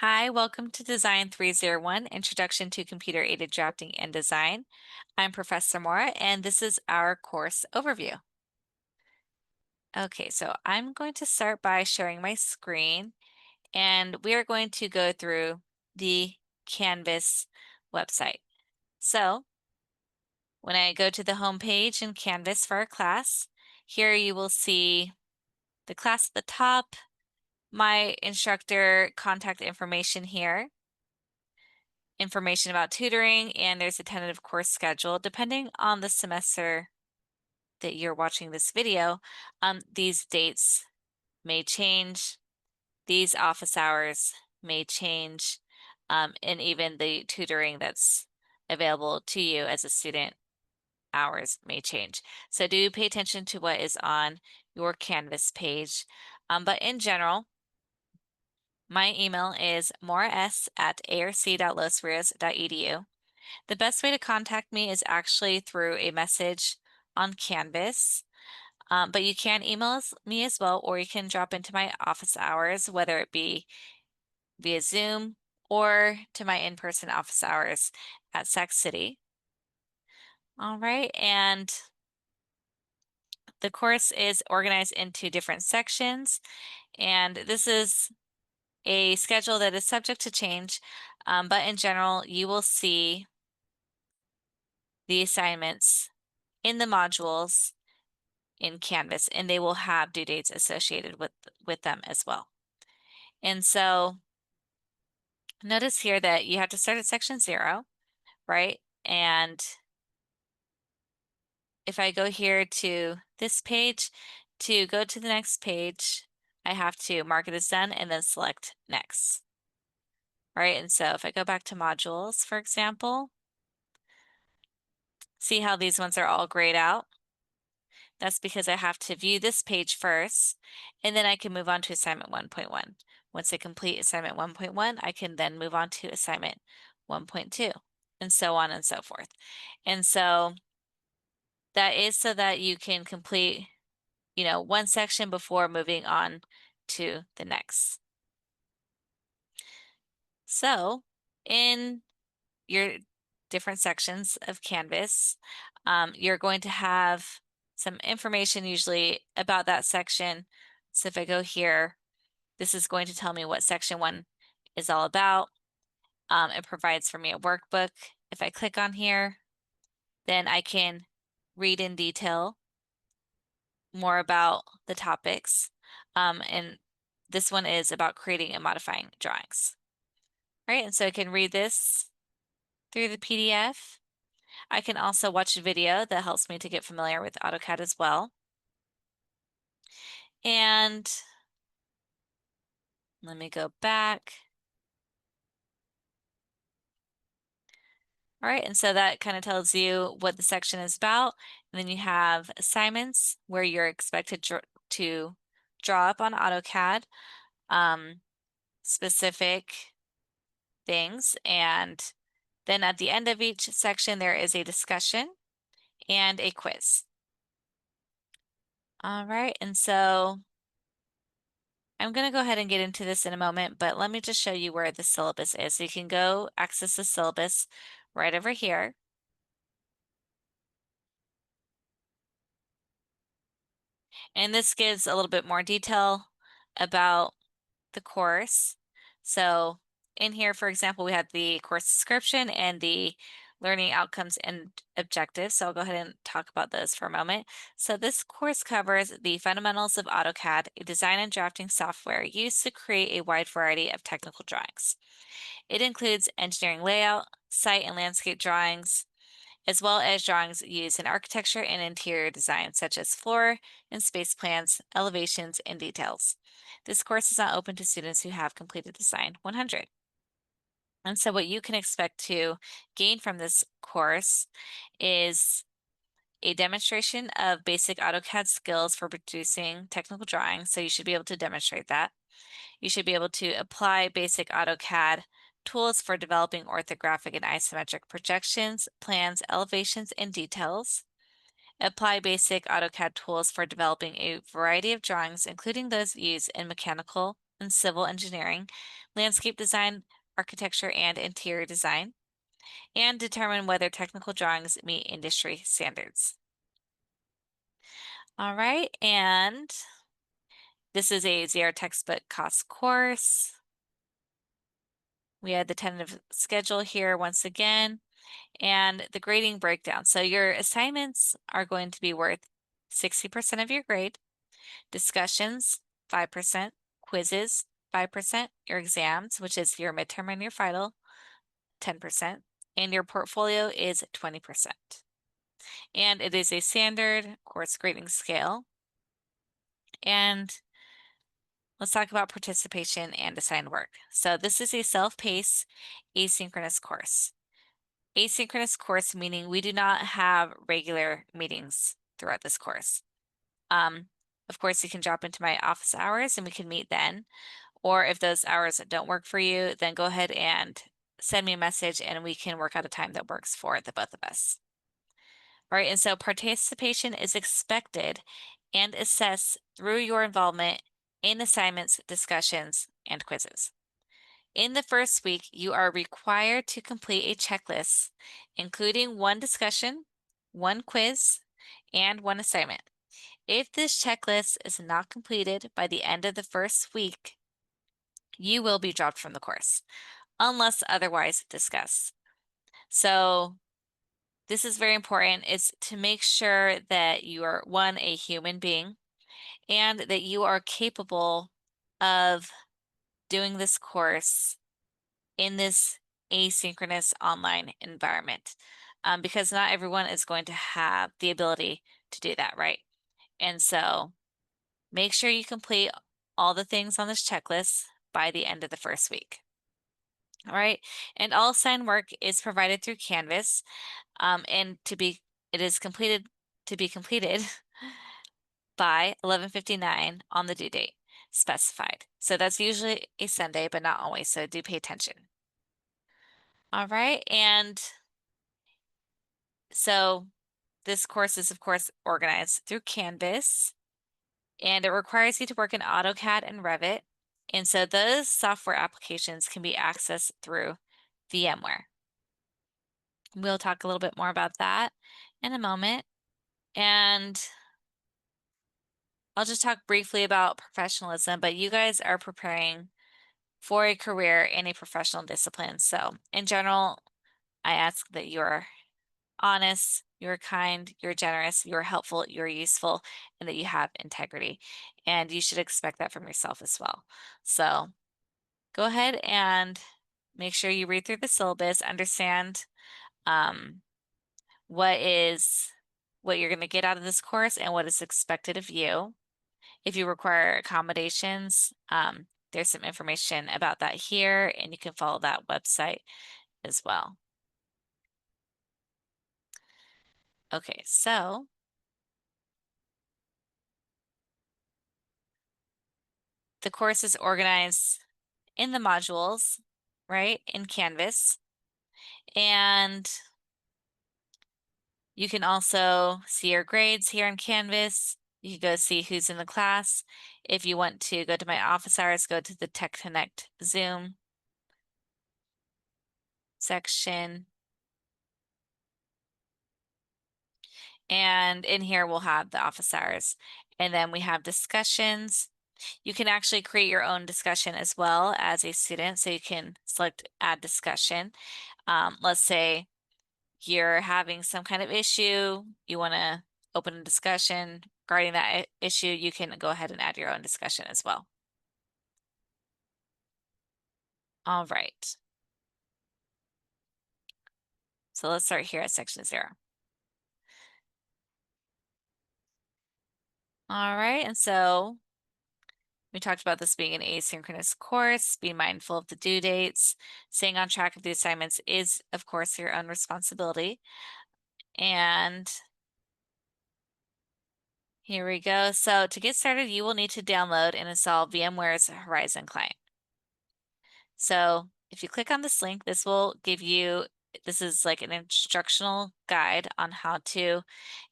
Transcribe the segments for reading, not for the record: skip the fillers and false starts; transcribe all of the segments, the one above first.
Hi, welcome to Design 301 Introduction to Computer Aided Drafting and Design. I'm Professor Mora, and this is our course overview. Okay, so I'm going to start by sharing my screen, and we are going to go through the Canvas website. So when I go to the home page in Canvas for our class, here you will see the class at the top, my instructor contact information here, information about tutoring, and there's a tentative course schedule. Depending on the semester that you're watching this video, these dates may change, these office hours may change, and even the tutoring that's available to you as a student hours may change. So do pay attention to what is on your Canvas page. But in general, my email is moras@arc.losarrios.edu. The best way to contact me is actually through a message on Canvas, but you can email me as well, or you can drop into my office hours, whether it be via Zoom or to my in-person office hours at Sac City. All right, and the course is organized into different sections, and this is a schedule that is subject to change, but in general, you will see the assignments in the modules in Canvas, and they will have due dates associated with them as well. And so notice here that you have to start at section 0, right? And if I go here to this page, to go to the next page, I have to mark it as done and then select next. Right, and so if I go back to modules, for example, see how these ones are all grayed out? That's because I have to view this page first, and then I can move on to assignment 1.1. Once I complete assignment 1.1, I can then move on to assignment 1.2, and so on and so forth. And so that is so that you can complete, one section before moving on to the next. So in your different sections of Canvas, you're going to have some information usually about that section. So if I go here, this is going to tell me what section 1 is all about. It provides for me a workbook. If I click on here, then I can read in detail more about the topics. And this one is about creating and modifying drawings. Right, and so I can read this through the PDF. I can also watch a video that helps me to get familiar with AutoCAD as well. And let me go back. All right, and so that kind of tells you what the section is about. And then you have assignments where you're expected to draw up on AutoCAD specific things. And then at the end of each section, there is a discussion and a quiz. All right, and so I'm going to go ahead and get into this in a moment, but let me just show you where the syllabus is. So you can go access the syllabus right over here. And this gives a little bit more detail about the course. So in here, for example, we have the course description and the learning outcomes and objectives. So I'll go ahead and talk about those for a moment. So this course covers the fundamentals of AutoCAD, a design and drafting software used to create a wide variety of technical drawings. It includes engineering layout, site and landscape drawings, as well as drawings used in architecture and interior design, such as floor and space plans, elevations, and details. This course is not open to students who have completed Design 100. And so what you can expect to gain from this course is a demonstration of basic AutoCAD skills for producing technical drawings. So you should be able to demonstrate that. You should be able to apply basic AutoCAD tools for developing orthographic and isometric projections, plans, elevations, and details. Apply basic AutoCAD tools for developing a variety of drawings, including those used in mechanical, and civil engineering, landscape design, architecture, and interior design, and determine whether technical drawings meet industry standards. All right, and this is a zero textbook cost course. We had the tentative schedule here once again, and the grading breakdown. So your assignments are going to be worth 60% of your grade, discussions, 5%, quizzes, 5%, your exams, which is your midterm and your final, 10%, and your portfolio is 20%. And it is a standard course grading scale. And let's talk about participation and assigned work. So this is a self-paced asynchronous course. Asynchronous course meaning we do not have regular meetings throughout this course. Of course, you can drop into my office hours and we can meet then. Or if those hours don't work for you, then go ahead and send me a message and we can work out a time that works for the both of us. All right, and so participation is expected and assessed through your involvement in assignments, discussions, and quizzes. In the first week, you are required to complete a checklist, including one discussion, one quiz, and one assignment. If this checklist is not completed by the end of the first week, you will be dropped from the course, unless otherwise discussed. So this is very important, is to make sure that you are, one, a human being, and that you are capable of doing this course in this asynchronous online environment, because not everyone is going to have the ability to do that, right? And so make sure you complete all the things on this checklist by the end of the first week. All right, and all assigned work is provided through Canvas, and it is completed to be completed by 11:59 on the due date specified. So that's usually a Sunday, but not always. So do pay attention. All right, and so this course is, of course, organized through Canvas, and it requires you to work in AutoCAD and Revit. And so those software applications can be accessed through VMware. We'll talk a little bit more about that in a moment. And I'll just talk briefly about professionalism, but you guys are preparing for a career in a professional discipline. So in general, I ask that you're honest, you're kind, you're generous, you're helpful, you're useful, and that you have integrity. And you should expect that from yourself as well. So go ahead and make sure you read through the syllabus, understand what you're going to get out of this course and what is expected of you. If you require accommodations, there's some information about that here, and you can follow that website as well. Okay, so the course is organized in the modules, right, in Canvas. And you can also see your grades here in Canvas. You can go see who's in the class. If you want to go to my office hours, go to the Tech Connect Zoom section. And in here, we'll have the office hours. And then we have discussions. You can actually create your own discussion as well as a student. So you can select add discussion. Let's say you're having some kind of issue, you want to open a discussion regarding that issue, you can go ahead and add your own discussion as well. All right. So let's start here at section 0. All right, and so we talked about this being an asynchronous course. Be mindful of the due dates. Staying on track of the assignments is, of course, your own responsibility. And here we go. So to get started, you will need to download and install VMware's Horizon client. So if you click on this link, this will give you, this is like an instructional guide on how to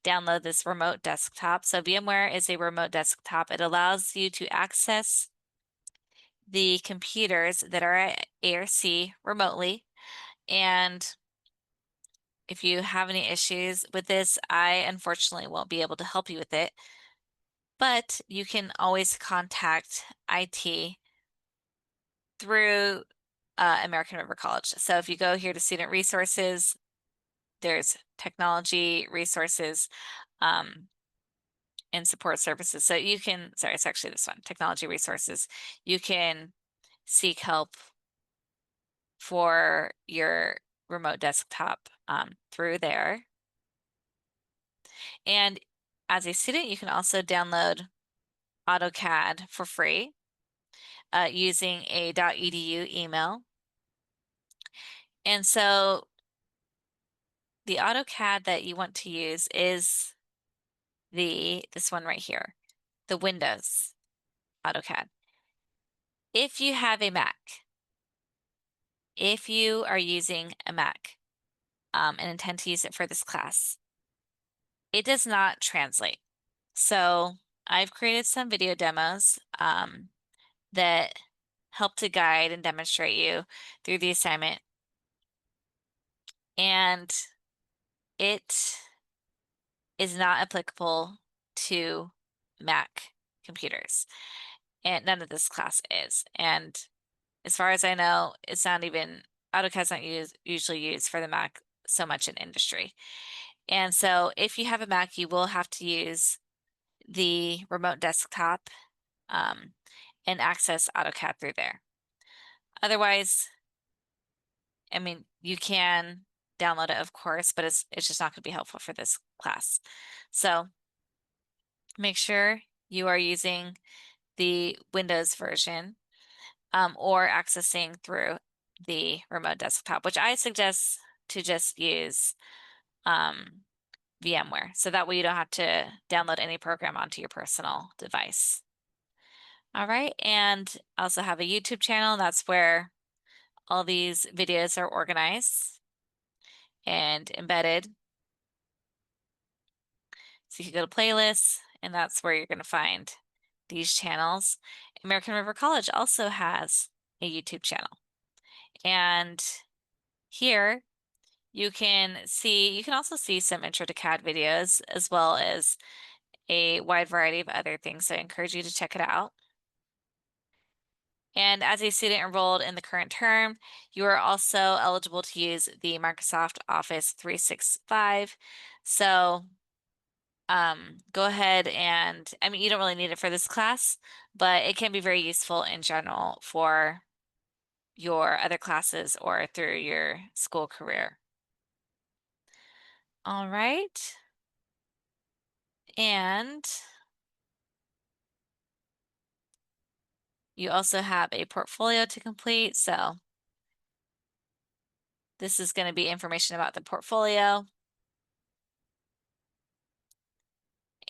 download this remote desktop. So VMware is a remote desktop. It allows you to access the computers that are at ARC remotely. And if you have any issues with this, I unfortunately won't be able to help you with it. But you can always contact IT through American River College. So if you go here to student resources, there's technology resources and support services. So you can, sorry, it's actually this one, technology resources. You can seek help for your remote desktop through there. And as a student, you can also download AutoCAD for free using a .edu email. And so the AutoCAD that you want to use is this one right here, the Windows AutoCAD. If you have a Mac, if you are using a Mac and intend to use it for this class, it does not translate. So I've created some video demos that help to guide and demonstrate you through the assignment. And it is not applicable to Mac computers. And none of this class is. And as far as I know, it's not even, AutoCAD's not usually used for the Mac so much in industry. And so if you have a Mac, you will have to use the remote desktop and access AutoCAD through there. Otherwise, I mean, you can download it, of course, but it's just not going to be helpful for this class. So make sure you are using the Windows version or accessing through the remote desktop, which I suggest to just use VMware. So that way you don't have to download any program onto your personal device. All right, and I also have a YouTube channel. That's where all these videos are organized and embedded. So you can go to playlists, and that's where you're going to find these channels. American River College also has a YouTube channel. And here you can also see some intro to CAD videos as well as a wide variety of other things. So I encourage you to check it out. And as a student enrolled in the current term, you are also eligible to use the Microsoft Office 365. So go ahead and, I mean, you don't really need it for this class, but it can be very useful in general for your other classes or through your school career. All right. And you also have a portfolio to complete. So this is going to be information about the portfolio.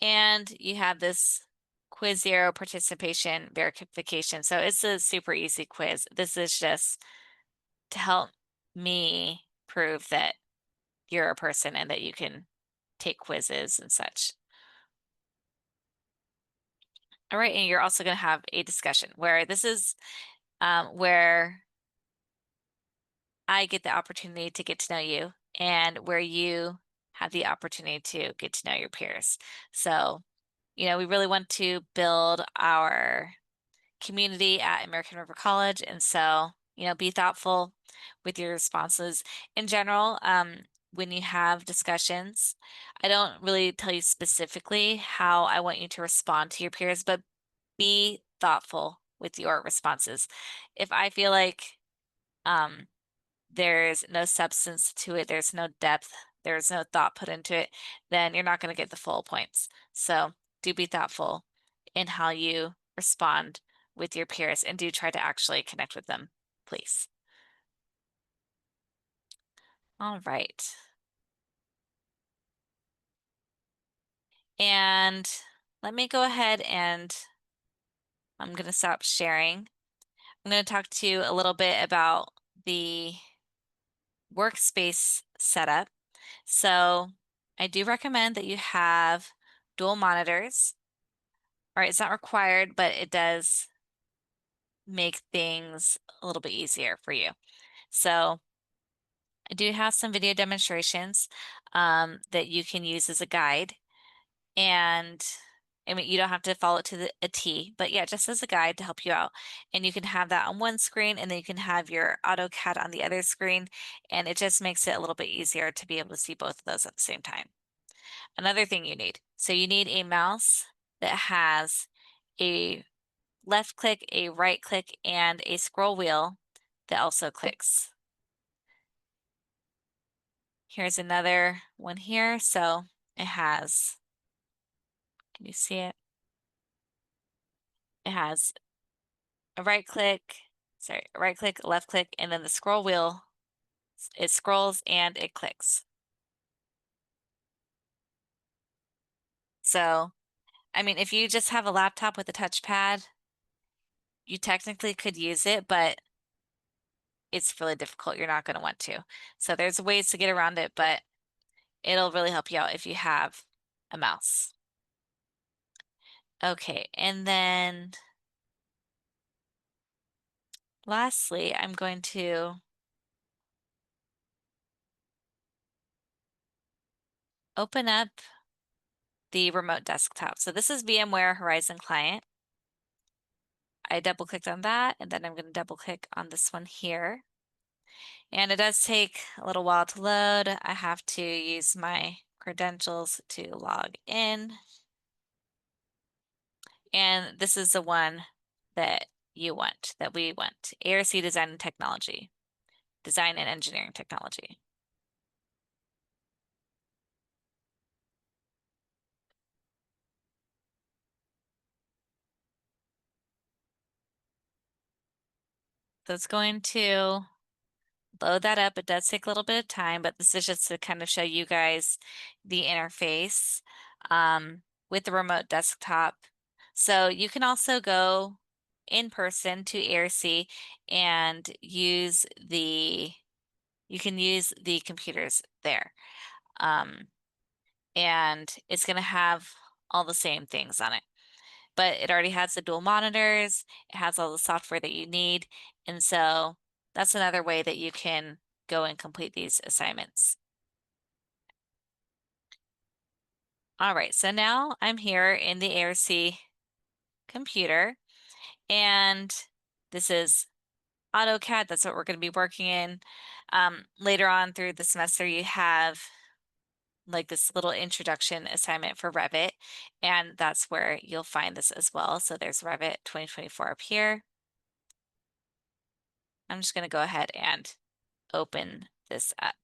And you have this quiz zero participation verification. So it's a super easy quiz. This is just to help me prove that you're a person and that you can take quizzes and such. All right, and you're also going to have a discussion where this is where I get the opportunity to get to know you and where you have the opportunity to get to know your peers. So, we really want to build our community at American River College. And so, be thoughtful with your responses. In general, when you have discussions, I don't really tell you specifically how I want you to respond to your peers, but be thoughtful with your responses. If I feel like there's no substance to it, there's no depth, there's no thought put into it, then you're not going to get the full points. So do be thoughtful in how you respond with your peers and do try to actually connect with them, please. All right. And let me go ahead and I'm going to stop sharing. I'm going to talk to you a little bit about the workspace setup. So I do recommend that you have dual monitors. All right, it's not required, but it does make things a little bit easier for you. So I do have some video demonstrations that you can use as a guide. And I mean, you don't have to follow it to a T, but yeah, just as a guide to help you out. And you can have that on one screen and then you can have your AutoCAD on the other screen. And it just makes it a little bit easier to be able to see both of those at the same time. Another thing you need. So you need a mouse that has a left click, a right click, and a scroll wheel that also clicks. Here's another one here. So it has, can you see it? It has a right click, a right click, left click, and then the scroll wheel, it scrolls and it clicks. So, I mean, if you just have a laptop with a touchpad, you technically could use it, but it's really difficult. You're not going to want to. So there's ways to get around it, but it'll really help you out if you have a mouse. Okay, and then lastly, I'm going to open up the remote desktop. So this is VMware Horizon Client. I double clicked on that, and then I'm going to double click on this one here. And it does take a little while to load. I have to use my credentials to log in. And this is the one that you want, that we want, ARC Design and Technology, Design and Engineering Technology. So it's going to load that up. It does take a little bit of time, but this is just to kind of show you guys the interface with the remote desktop. So you can also go in person to ARC and you can use the computers there. And it's going to have all the same things on it. But it already has the dual monitors, it has all the software that you need. And so that's another way that you can go and complete these assignments. All right, so now I'm here in the ARC computer, and this is AutoCAD. That's what we're going to be working in. Later on through the semester, you have like this little introduction assignment for Revit, and that's where you'll find this as well. So there's Revit 2024 up here. I'm just going to go ahead and open this up.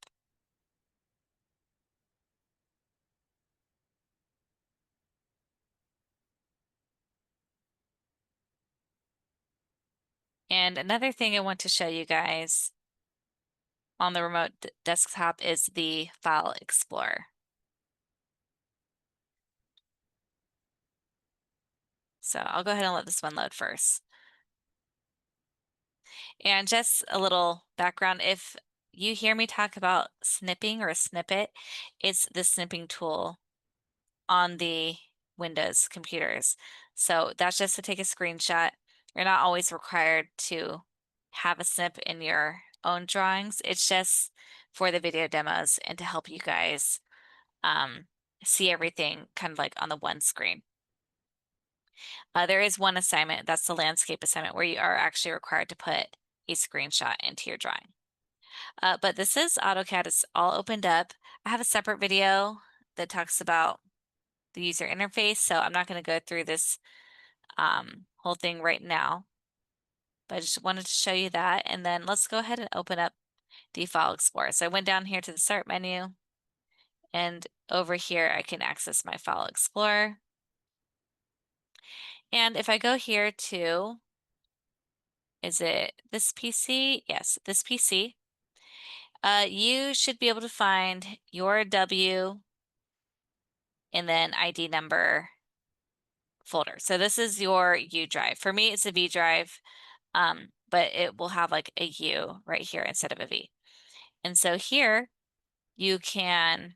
And another thing I want to show you guys on the remote desktop is the File Explorer. So I'll go ahead and let this one load first. And just a little background, if you hear me talk about snipping or a snippet, it's the snipping tool on the Windows computers. So that's just to take a screenshot. You're not always required to have a snip in your own drawings. It's just for the video demos and to help you guys see everything kind of like on the one screen. There is one assignment, that's the landscape assignment, where you are actually required to put a screenshot into your drawing. But this is AutoCAD, it's all opened up. I have a separate video that talks about the user interface, so I'm not going to go through this whole thing right now. But I just wanted to show you that, and then let's go ahead and open up the File Explorer. So I went down here to the Start menu, and over here I can access my File Explorer. And if I go here to, is it this PC? Yes, this PC. You should be able to find your W and then ID number folder. So this is your U drive. For me, it's a V drive, but it will have like a U right here instead of a V. And so here you can,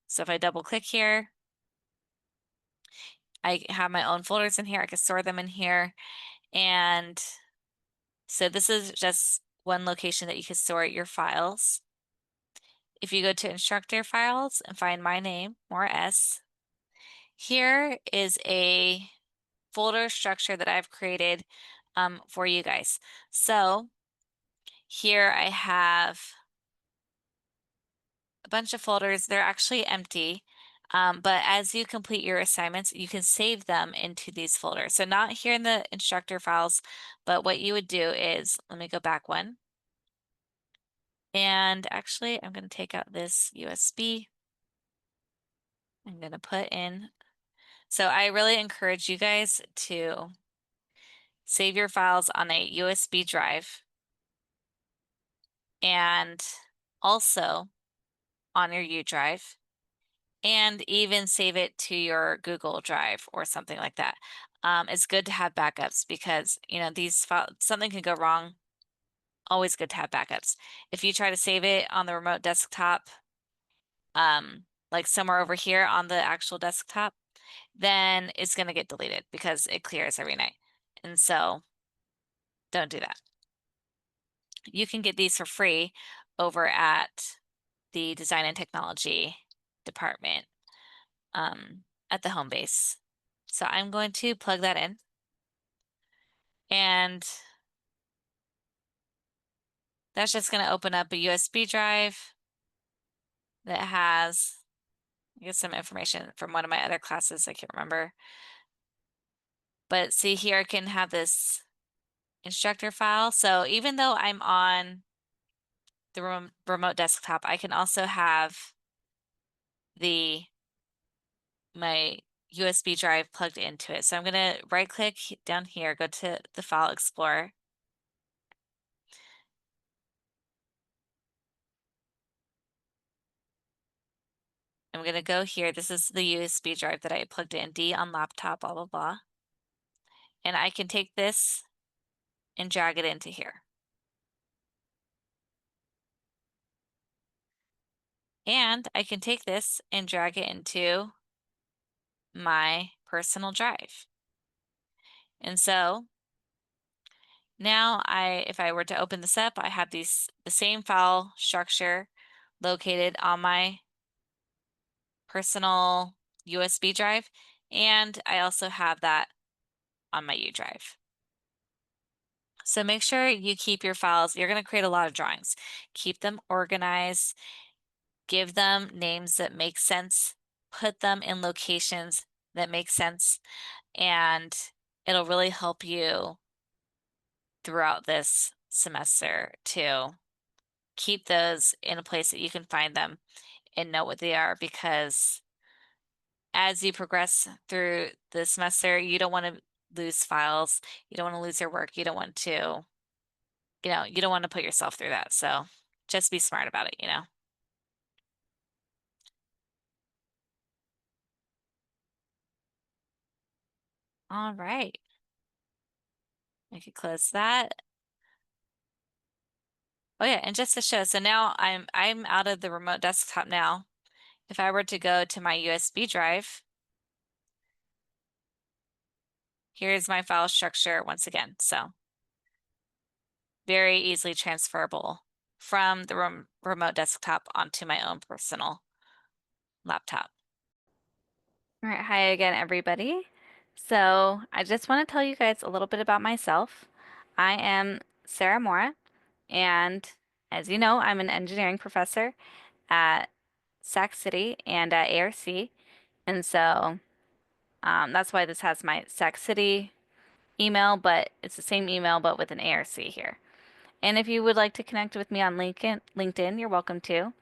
so if I double click here, I have my own folders in here. I can store them in here. And So this is just one location that you can store your files. If you go to instructor files and find my name, more S, here is a folder structure that I've created for you guys. So here I have a bunch of folders. They're actually empty. But as you complete your assignments, you can save them into these folders. So not here in the instructor files, but what you would do is, let me go back one. And actually, I'm going to take out this USB. I'm going to put in. So I really encourage you guys to save your files on a USB drive and also on your U drive, and even save it to your Google Drive or something like that. It's good to have backups because, these files, something can go wrong. Always good to have backups. If you try to save it on the remote desktop, like somewhere over here on the actual desktop, then it's going to get deleted because it clears every night. And so don't do that. You can get these for free over at the Design and Technology department at the home base. So I'm going to plug that in. And that's just going to open up a USB drive that has, I guess, some information from one of my other classes. I can't remember. But see here, I can have this instructor file. So even though I'm on the remote desktop, I can also have my USB drive plugged into it. So I'm going to right click down here, go to the File Explorer. I'm going to go here. This is the USB drive that I plugged in, D on laptop, blah, blah, blah. And I can take this and drag it into here. And I can take this and drag it into my personal drive. And so now if I were to open this up, I have the same file structure located on my personal USB drive, and I also have that on my U drive. So make sure you keep your files. You're going to create a lot of drawings. Keep them organized, give them names that make sense, put them in locations that make sense, and it'll really help you throughout this semester to keep those in a place that you can find them and know what they are, because as you progress through the semester, you don't want to lose files. You don't want to lose your work. You don't want to, you don't want to put yourself through that. So just be smart about it. All right. I could close that. Oh yeah, and just to show, so now I'm out of the remote desktop now. If I were to go to my USB drive, here's my file structure once again. So very easily transferable from the remote desktop onto my own personal laptop. All right, hi again, everybody. So I just want to tell you guys a little bit about myself. I am Sarah Mora, and as you know, I'm an engineering professor at Sac City and at ARC. And so that's why this has my Sac City email, but it's the same email, but with an ARC here. And if you would like to connect with me on LinkedIn, you're welcome to.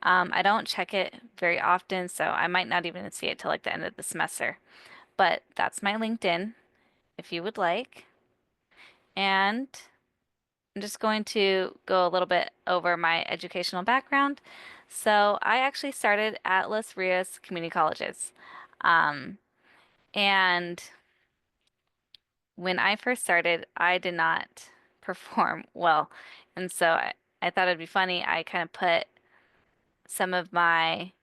I don't check it very often, so I might not even see it till like the end of the semester. But that's my LinkedIn if you would like. And I'm just going to go a little bit over my educational background. So I actually started at Los Rios Community Colleges. Um, and when I first started, I did not perform well. And so I thought it'd be funny. I kind of put some of my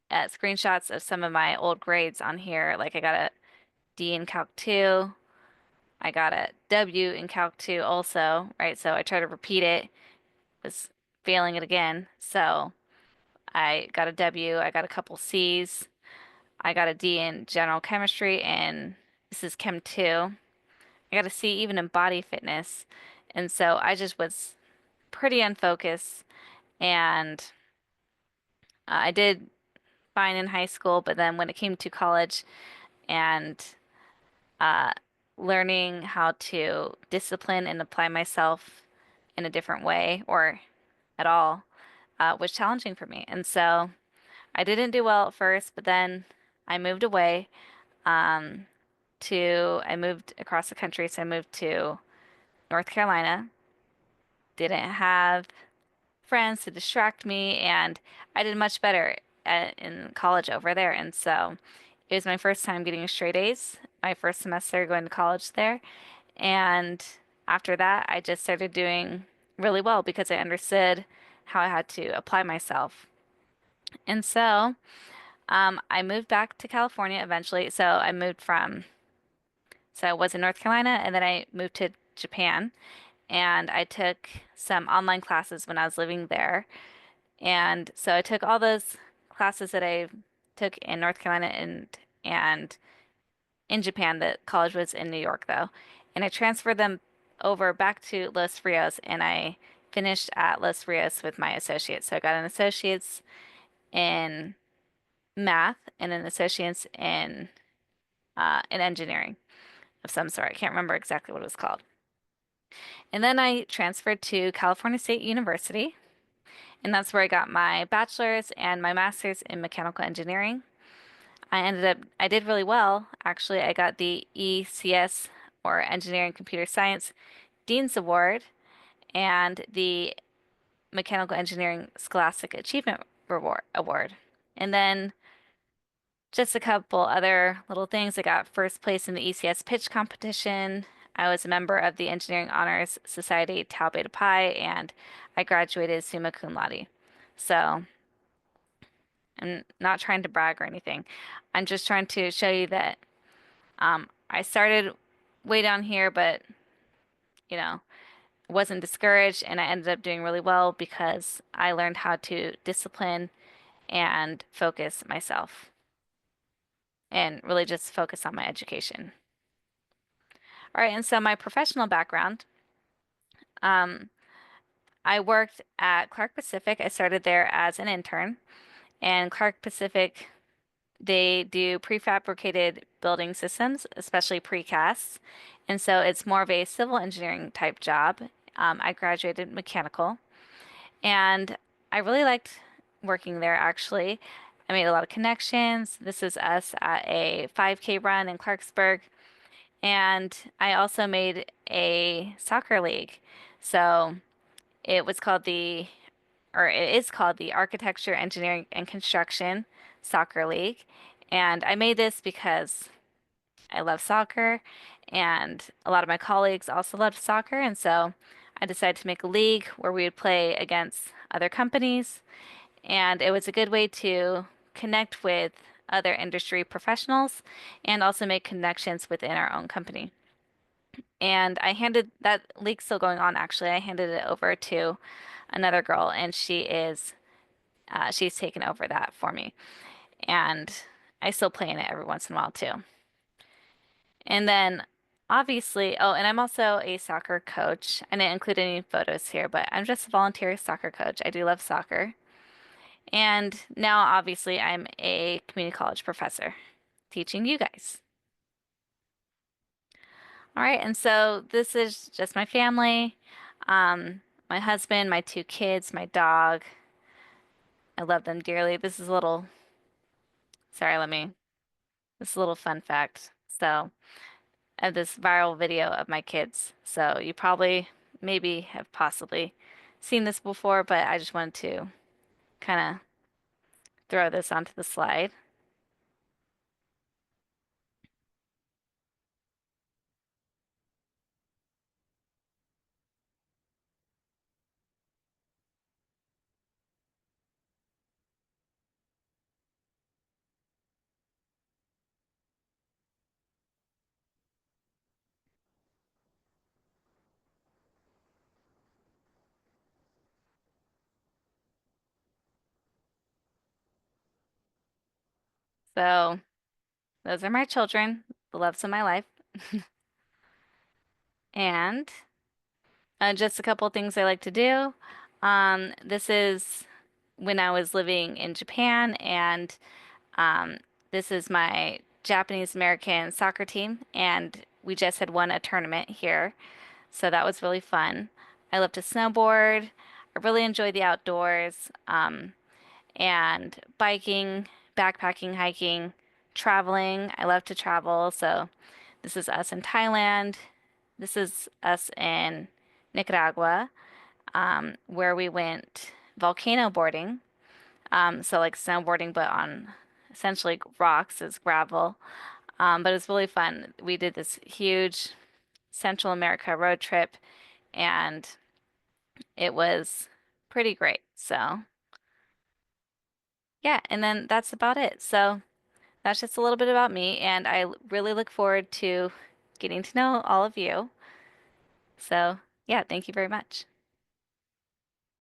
screenshots of some of my old grades on here. Like I got a D in Calc 2, I got a W in Calc 2 also, right? So I tried to repeat it, was failing it again. So I got a W, I got a couple C's, I got a D in general chemistry, and this is Chem 2. I got a C even in body fitness. And so I just was pretty unfocused, and I did fine in high school, but then when it came to college and uh, learning how to discipline and apply myself in a different way or at all was challenging for me. And so I didn't do well at first, but then I moved away um, I moved across the country. So I moved to North Carolina, didn't have friends to distract me, and I did much better in college over there. And so it was my first time getting straight A's, my first semester going to college there. And after that, I just started doing really well because I understood how I had to apply myself. And so I moved back to California eventually. So I was in North Carolina and then I moved to Japan and I took some online classes when I was living there. And so I took all those classes that I took in North Carolina and in Japan. The college was in New York though. And I transferred them over back to Los Rios and I finished at Los Rios with my associates. So I got an associate's in math and an associate's in engineering of some sort. I can't remember exactly what it was called. And then I transferred to California State University, and that's where I got my bachelor's and my master's in mechanical engineering. I did really well. Actually, I got the ECS or Engineering Computer Science Dean's Award and the Mechanical Engineering Scholastic Achievement Reward Award. And then just a couple other little things. I got first place in the ECS pitch competition. I was a member of the Engineering Honors Society Tau Beta Pi, and I graduated summa cum laude. So I'm not trying to brag or anything. I'm just trying to show you that I started way down here, but you know, wasn't discouraged, and I ended up doing really well because I learned how to discipline and focus myself and really just focus on my education. All right, and so my professional background, um, I worked at Clark Pacific. I started there as an intern, and Clark Pacific, they do prefabricated building systems, especially precasts. And so it's more of a civil engineering type job. I graduated mechanical, and I really liked working there actually. I made a lot of connections. This is us at a 5K run in Clarksburg. And I also made a soccer league. So it was called or it is called the Architecture, Engineering, and Construction Soccer League. And I made this because I love soccer, and a lot of my colleagues also loved soccer. And so I decided to make a league where we would play against other companies. And it was a good way to connect with other industry professionals and also make connections within our own company. And I handed that league's still going on actually. I handed it over to another girl and she's taken over that for me. And I still play in it every once in a while too. And then obviously, oh, and I'm also a soccer coach. I didn't include any photos here, but I'm just a volunteer soccer coach. I do love soccer. And now obviously I'm a community college professor teaching you guys. All right, and so this is just my family, my husband, my two kids, my dog. I love them dearly. Sorry, this is a little fun fact. So, I have this viral video of my kids. So, you probably, maybe have possibly seen this before, but I just wanted to kind of throw this onto the slide. So those are my children, the loves of my life. And just a couple things I like to do. This is when I was living in Japan, and um, this is my Japanese American soccer team, and we just had won a tournament here. So that was really fun. I love to snowboard. I really enjoy the outdoors, and biking, backpacking, hiking, traveling. I love to travel. So this is us in Thailand. This is us in Nicaragua, where we went volcano boarding. So like snowboarding, but on essentially rocks as gravel. But it's really fun. We did this huge Central America road trip, and it was pretty great. So yeah, and then that's about it. So that's just a little bit about me, and really look forward to getting to know all of you. So yeah, thank you very much.